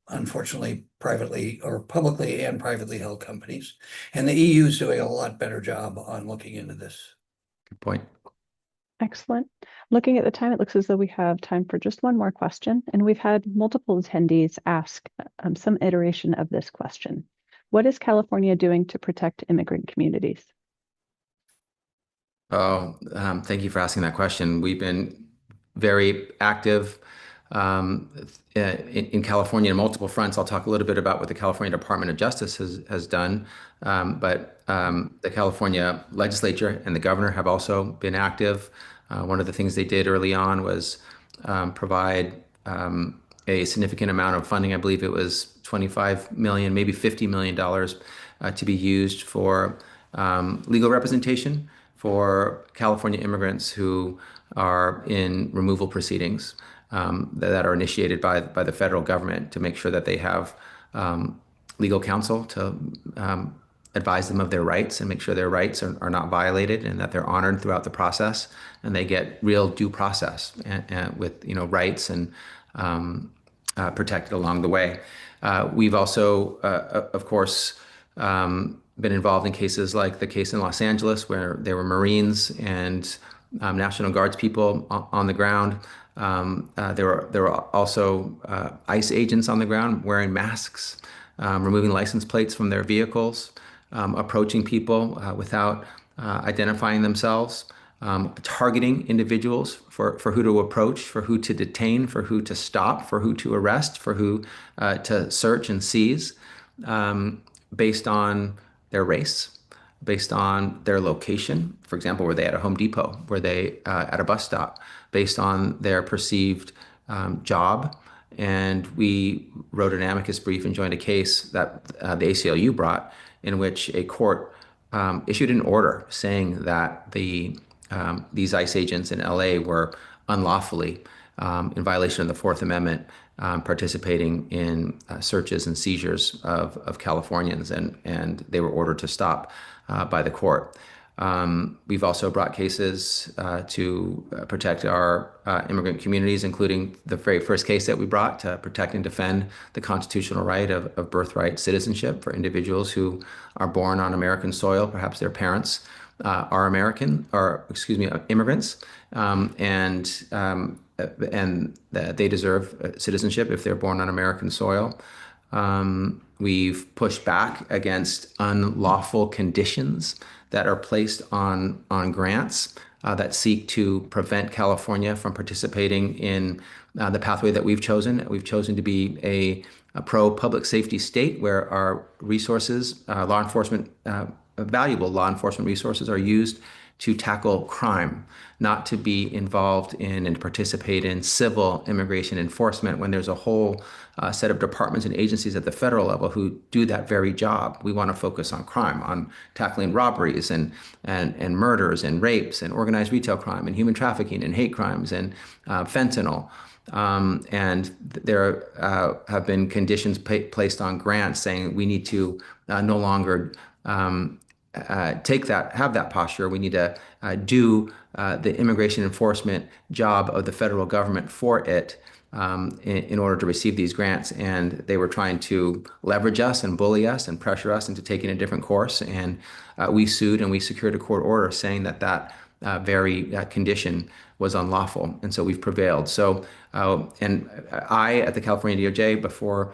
unfortunately, privately or publicly and privately held companies. And the EU is doing a lot better job on looking into this. Good point. Excellent. Looking at the time, it looks as though we have time for just one more question, and we've had multiple attendees ask some iteration of this question. What is California doing to protect immigrant communities? Oh, thank you for asking that question. We've been very active in California on multiple fronts. I'll talk a little bit about what the California Department of Justice has done, but the California legislature and the governor have also been active. One of the things they did early on was provide a significant amount of funding. I believe it was 25 million, maybe $50 million to be used for legal representation for California immigrants who are in removal proceedings that are initiated by the federal government to make sure that they have legal counsel to advise them of their rights and make sure their rights are not violated and that they're honored throughout the process and they get real due process and with rights and protected along the way. We've also, of course, been involved in cases like the case in Los Angeles where there were Marines and National Guards people on the ground. There were also ICE agents on the ground wearing masks, removing license plates from their vehicles, approaching people without identifying themselves, targeting individuals for who to approach, for who to detain, for who to stop, for who to arrest, for who to search and seize based on their race, based on their location. For example, were they at a Home Depot? Were they at a bus stop? Based on their perceived job. And we wrote an amicus brief and joined a case that the ACLU brought in which a court issued an order saying that these ICE agents in LA were unlawfully, in violation of the Fourth Amendment, participating in searches and seizures of Californians, and they were ordered to stop by the court. We've also brought cases to protect our immigrant communities, including the very first case that we brought to protect and defend the constitutional right of birthright citizenship for individuals who are born on American soil. Perhaps their parents are immigrants, and they deserve citizenship if they're born on American soil. We've pushed back against unlawful conditions that are placed on grants that seek to prevent California from participating in the pathway that we've chosen. We've chosen to be a pro-public safety state where our resources, valuable law enforcement resources, are used to tackle crime, not to be involved in and participate in civil immigration enforcement when there's a whole set of departments and agencies at the federal level who do that very job. We want to focus on crime, on tackling robberies and murders and rapes and organized retail crime and human trafficking and hate crimes and fentanyl. And there have been conditions placed on grants saying we need to no longer have that posture. We need to do the immigration enforcement job of the federal government for it in order to receive these grants. And they were trying to leverage us and bully us and pressure us into taking a different course. And we sued and we secured a court order saying that very condition was unlawful. And so we've prevailed. So, and I, at the California DOJ, before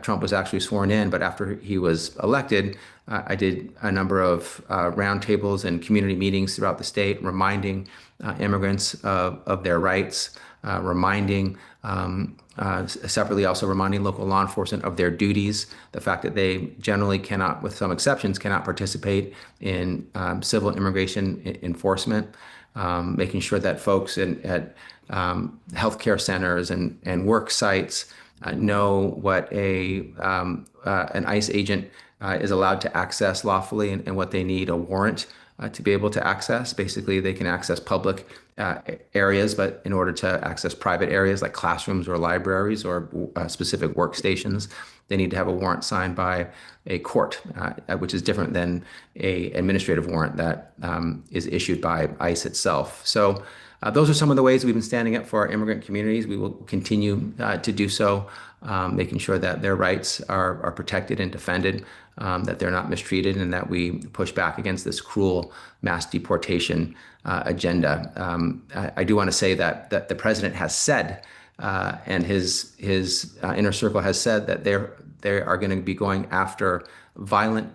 Trump was actually sworn in, but after he was elected, I did a number of roundtables and community meetings throughout the state, reminding immigrants of their rights, reminding Separately, also reminding local law enforcement of their duties, the fact that they generally cannot, with some exceptions, cannot participate in civil immigration enforcement, making sure that folks at healthcare centers and work sites know what an ICE agent is allowed to access lawfully and what they need a warrant to be able to access. Basically, they can access public areas, but in order to access private areas like classrooms or libraries or specific workstations, they need to have a warrant signed by a court, which is different than a administrative warrant that is issued by ICE itself. So those are some of the ways we've been standing up for our immigrant communities. We will continue to do so, making sure that their rights are protected and defended, that they're not mistreated, and that we push back against this cruel mass deportation agenda. I do want to say that the president has said, and his inner circle has said, that they are going to be going after violent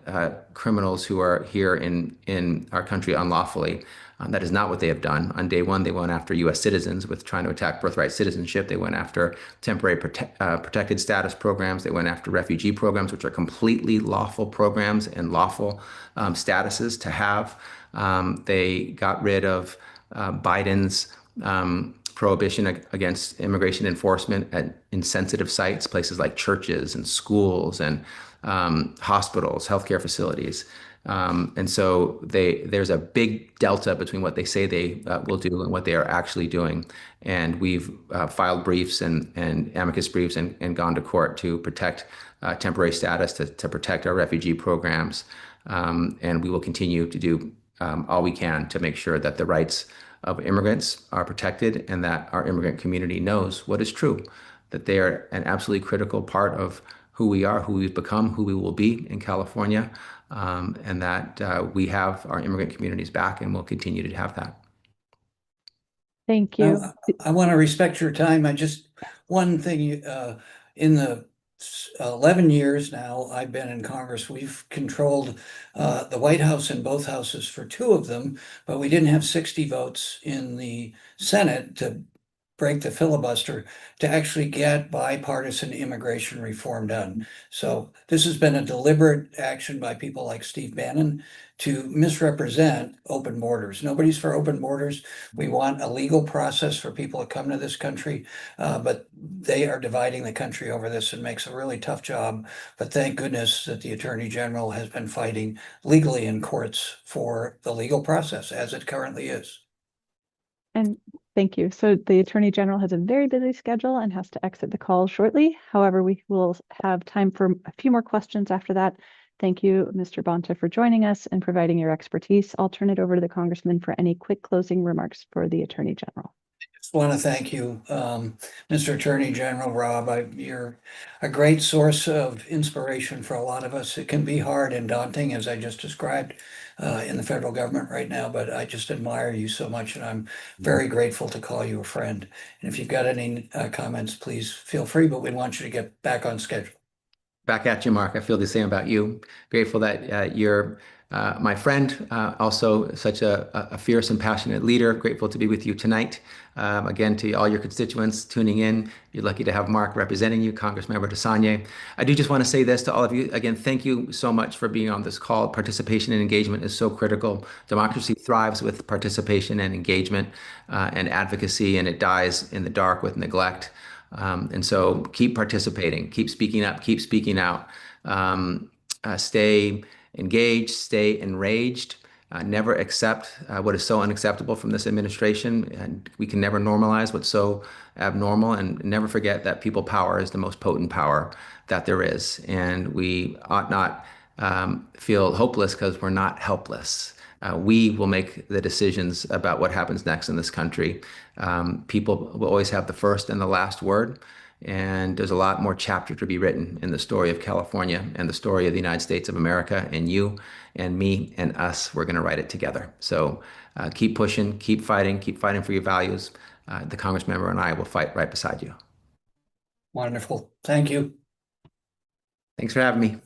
criminals who are here in our country unlawfully. That is not what they have done. On day one, they went after U.S. citizens with trying to attack birthright citizenship. They went after temporary protected status programs. They went after refugee programs, which are completely lawful programs and lawful statuses to have. They got rid of Biden's prohibition against immigration enforcement at insensitive sites, places like churches and schools and hospitals, healthcare facilities. And so there's a big delta between what they say they will do and what they are actually doing. And we've filed briefs and amicus briefs and gone to court to protect temporary status, to protect our refugee programs. And we will continue to do all we can to make sure that the rights of immigrants are protected and that our immigrant community knows what is true, that they are an absolutely critical part of who we are, who we've become, who we will be in California, and that we have our immigrant communities back and will continue to have that. Thank you. I want to respect your time. One thing, in the 11 years now I've been in Congress, we've controlled the White House and both houses for 2 of them, but we didn't have 60 votes in the Senate to break the filibuster to actually get bipartisan immigration reform done. So this has been a deliberate action by people like Steve Bannon to misrepresent open borders. Nobody's for open borders. We want a legal process for people to come to this country, but they are dividing the country over this and makes a really tough job. But thank goodness that the Attorney General has been fighting legally in courts for the legal process as it currently is. And thank you. So the Attorney General has a very busy schedule and has to exit the call shortly. However, we will have time for a few more questions after that. Thank you, Mr. Bonta, for joining us and providing your expertise. I'll turn it over to the Congressman for any quick closing remarks for the Attorney General. Just want to thank you, Mr. Attorney General Rob. You're a great source of inspiration for a lot of us. It can be hard and daunting, as I just described, in the federal government right now, but I just admire you so much, and I'm very grateful to call you a friend. And if you've got any comments, please feel free, but we want you to get back on schedule. Back at you, Mark. I feel the same about you. Grateful that you're my friend, also such a fierce and passionate leader. Grateful to be with you tonight. Again, to all your constituents tuning in, you're lucky to have Mark representing you, Congressmember DeSagne. I do just want to say this to all of you. Again, thank you so much for being on this call. Participation and engagement is so critical. Democracy thrives with participation and engagement and advocacy, and it dies in the dark with neglect. And so keep participating, keep speaking up, keep speaking out, stay engaged, stay enraged, never accept what is so unacceptable from this administration. And we can never normalize what's so abnormal, and never forget that people power is the most potent power that there is. And we ought not feel hopeless because we're not helpless. We will make the decisions about what happens next in this country. People will always have the first and the last word. And there's a lot more chapter to be written in the story of California and the story of the United States of America. And you and me and us, we're going to write it together. So keep pushing, keep fighting for your values. The Congressmember and I will fight right beside you. Wonderful. Thank you. Thanks for having me.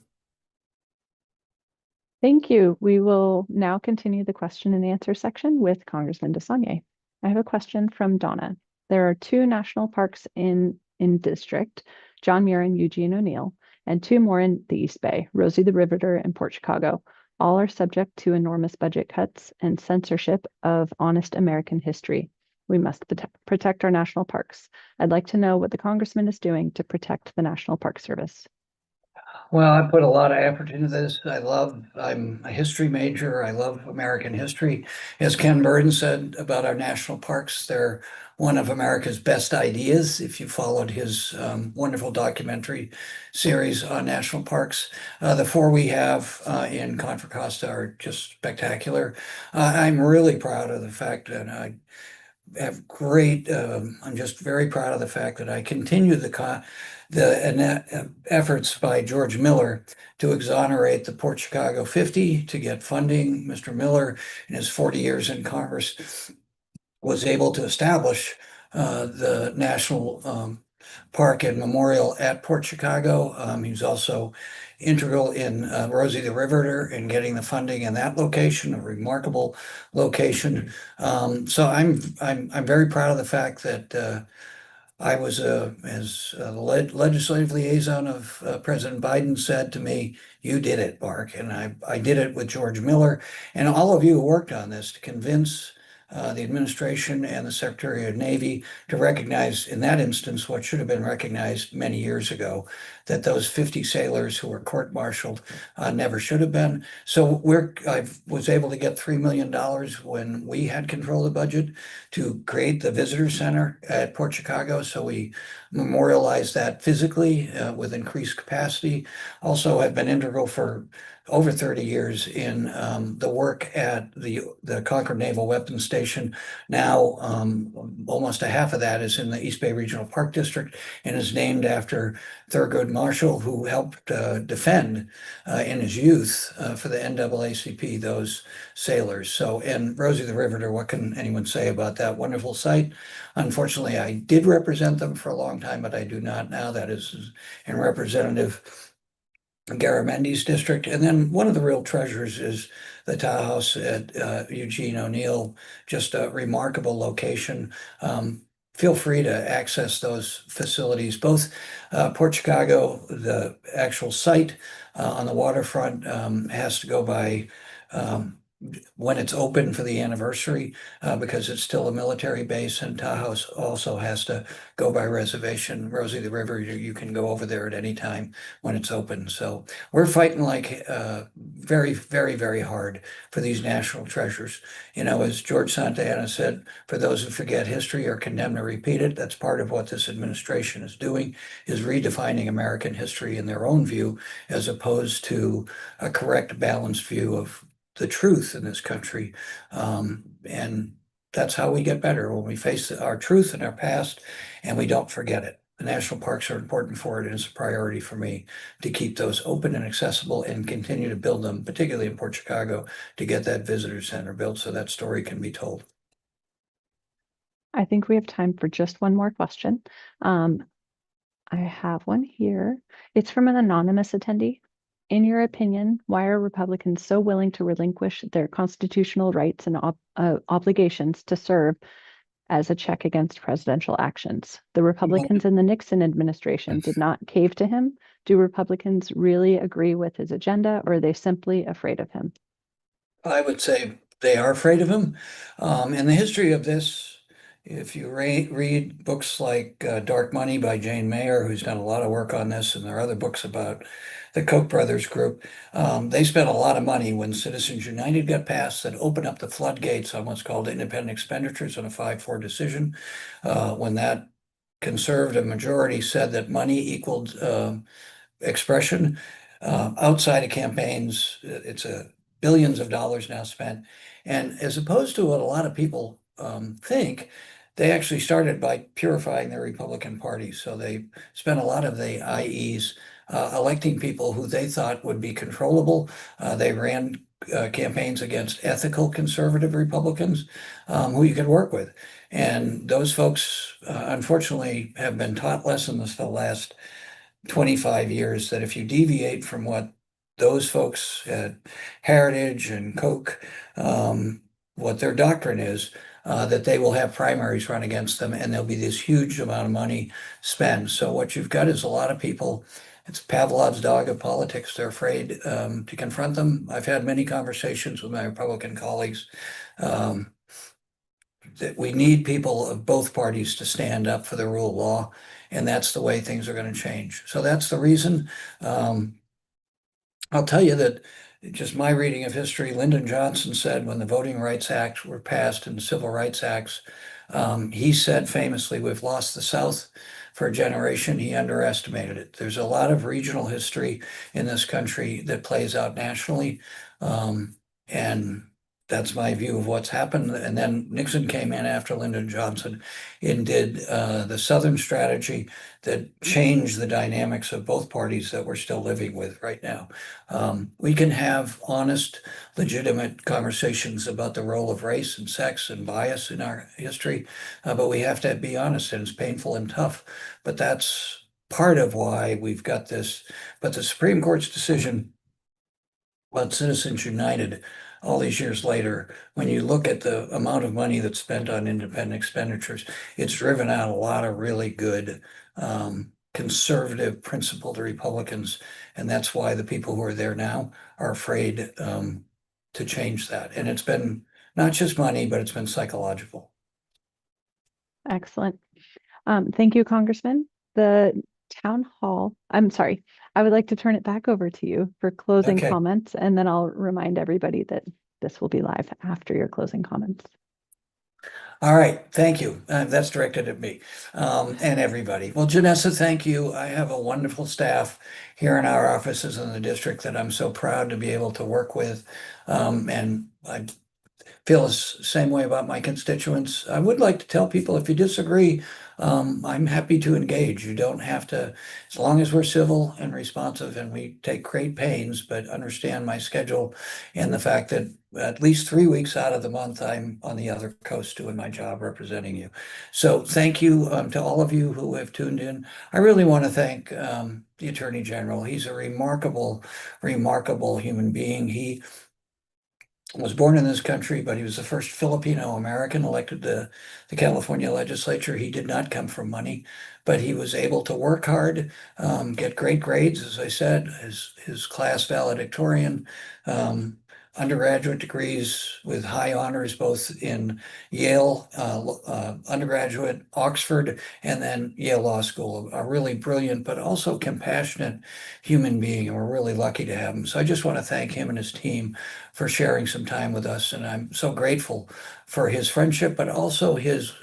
Thank you. We will now continue the question and answer section with Congressman DeSagne. I have a question from Donna. There are 2 national parks in in district, John Muir and Eugene O'Neill, and 2 more in the East Bay, Rosie the Riveter and Port Chicago. All are subject to enormous budget cuts and censorship of honest American history. We must protect our national parks. I'd like to know what the congressman is doing to protect the National Park Service. Well, I put a lot of effort into this. I'm a history major. I love American history. As Ken Burden said about our national parks, they're one of America's best ideas. If you followed his wonderful documentary series on national parks, the 4 we have in Contra Costa are just spectacular. I'm really proud of the fact that I'm just very proud of the fact that I continue the efforts by George Miller to exonerate the Port Chicago 50 to get funding. Mr. Miller, in his 40 years in Congress, was able to establish the National Park and Memorial at Port Chicago. He was also integral in Rosie the Riveter in getting the funding in that location, a remarkable location. So I'm very proud of the fact that I was as the legislative liaison of President Biden said to me, "You did it, Mark," and I did it with George Miller and all of you who worked on this to convince the administration and the Secretary of Navy to recognize, in that instance, what should have been recognized many years ago, that those 50 sailors who were court-martialed never should have been. So I was able to get $3 million when we had control of the budget to create the visitor center at Port Chicago. So we memorialized that physically with increased capacity. Also, I've been integral for over 30 years in the work at the Concord Naval Weapons Station. Now, almost a half of that is in the East Bay Regional Park District and is named after Thurgood Marshall, who helped defend in his youth for the NAACP those sailors. So, and Rosie the Riveter, what can anyone say about that wonderful site? Unfortunately, I did represent them for a long time, but I do not now. That is in Representative Garamendi's district. And then one of the real treasures is the Tahoe House at Eugene O'Neill, just a remarkable location. Feel free to access those facilities, both Port Chicago, the actual site on the waterfront has to go by when it's open for the anniversary because it's still a military base, and Tahoe also has to go by reservation. Rosie the River, you can go over there at any time when it's open. So we're fighting like very, very, very hard for these national treasures. You know, as George Santayana said, for those who forget history or condemned to repeat it, that's part of what this administration is doing, is redefining American history in their own view, as opposed to a correct, balanced view of the truth in this country. And that's how we get better, when we face our truth and our past and we don't forget it. The national parks are important for it, and it's a priority for me to keep those open and accessible and continue to build them, particularly in Port Chicago, to get that visitor center built so that story can be told. I think we have time for just one more question. I have one here. It's from an anonymous attendee. In your opinion, why are Republicans so willing to relinquish their constitutional rights and obligations to serve as a check against presidential actions? The Republicans in the Nixon administration did not cave to him. Do Republicans really agree with his agenda, or are they simply afraid of him? I would say they are afraid of him. And the history of this, if you read books like Dark Money by Jane Mayer, who's done a lot of work on this, and there are other books about the Koch brothers group, they spent a lot of money when Citizens United got passed that opened up the floodgates on what's called independent expenditures on a 5-4 decision. When that conservative majority said that money equaled expression outside of campaigns, it's billions of dollars now spent. And as opposed to what a lot of people think, they actually started by purifying the Republican Party. So they spent a lot of the IEs electing people who they thought would be controllable. They ran campaigns against ethical conservative Republicans who you could work with. And those folks, unfortunately, have been taught lessons for the last 25 years that if you deviate from what those folks at Heritage and Koch, what their doctrine is, that they will have primaries run against them, and there'll be this huge amount of money spent. So what you've got is a lot of people. It's Pavlov's dog of politics. They're afraid to confront them. I've had many conversations with my Republican colleagues that we need people of both parties to stand up for the rule of law, and that's the way things are going to change. So that's the reason. I'll tell you that just my reading of history, Lyndon Johnson said when the Voting Rights Act were passed and the Civil Rights Acts, he said famously, "We've lost the South for a generation." He underestimated it. There's a lot of regional history in this country that plays out nationally. And that's my view of what's happened. And then Nixon came in after Lyndon Johnson and did the Southern strategy that changed the dynamics of both parties that we're still living with right now. We can have honest, legitimate conversations about the role of race and sex and bias in our history, but we have to be honest, and it's painful and tough. But that's part of why we've got this. But the Supreme Court's decision about Citizens United all these years later, when you look at the amount of money that's spent on independent expenditures, it's driven out a lot of really good conservative, principled Republicans. And that's why the people who are there now are afraid to change that. And it's been not just money, but it's been psychological. Excellent. Thank you, Congressman. The town hall, I'm sorry, I would like to turn it back over to you for closing Okay. comments, and then I'll remind everybody that this will be live after your closing comments. All right, thank you. That's directed at me and everybody. Well, Janessa, thank you. I have a wonderful staff here in our offices in the district that I'm so proud to be able to work with. And I feel the same way about my constituents. I would like to tell people, if you disagree, I'm happy to engage. You don't have to, as long as we're civil and responsive, and we take great pains, but understand my schedule and the fact that at least 3 weeks out of the month, I'm on the other coast doing my job representing you. So thank you to all of you who have tuned in. I really want to thank the Attorney General. He's a remarkable, remarkable human being. He was born in this country, but he was the first Filipino American elected to the California legislature. He did not come from money, but he was able to work hard, get great grades, as I said, his class valedictorian, undergraduate degrees with high honors, both in Yale undergraduate, Oxford, and then Yale Law School. A really brilliant, but also compassionate human being, and we're really lucky to have him. So I just want to thank him and his team for sharing some time with us, and I'm so grateful for his friendship, but also his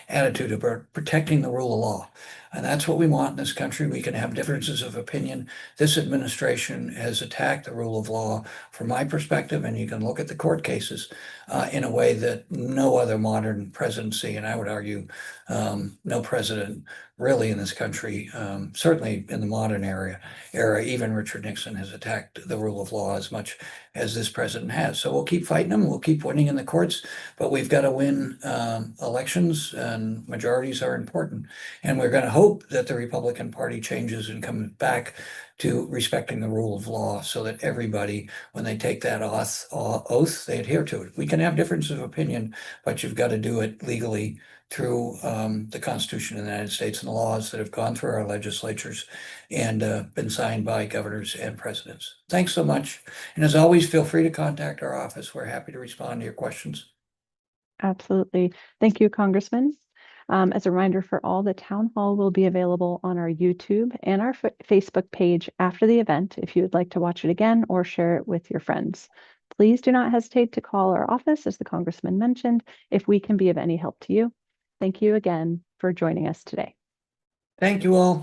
attitude about protecting the rule of law. And that's what we want in this country. We can have differences of opinion. This administration has attacked the rule of law from my perspective, and you can look at the court cases in a way that no other modern presidency, and I would argue no president really in this country, certainly in the modern era, even Richard Nixon has attacked the rule of law as much as this president has. So we'll keep fighting them. We'll keep winning in the courts, but we've got to win elections, and majorities are important. And we're going to hope that the Republican Party changes and comes back to respecting the rule of law, so that everybody, when they take that oath, they adhere to it. We can have differences of opinion, but you've got to do it legally through the Constitution of the United States and the laws that have gone through our legislatures and been signed by governors and presidents. Thanks so much. And as always, feel free to contact our office. We're happy to respond to your questions. Absolutely. Thank you, Congressman. As a reminder for all, the town hall will be available on our YouTube and our Facebook page after the event if you would like to watch it again or share it with your friends. Please do not hesitate to call our office, as the Congressman mentioned, if we can be of any help to you. Thank you again for joining us today. Thank you all.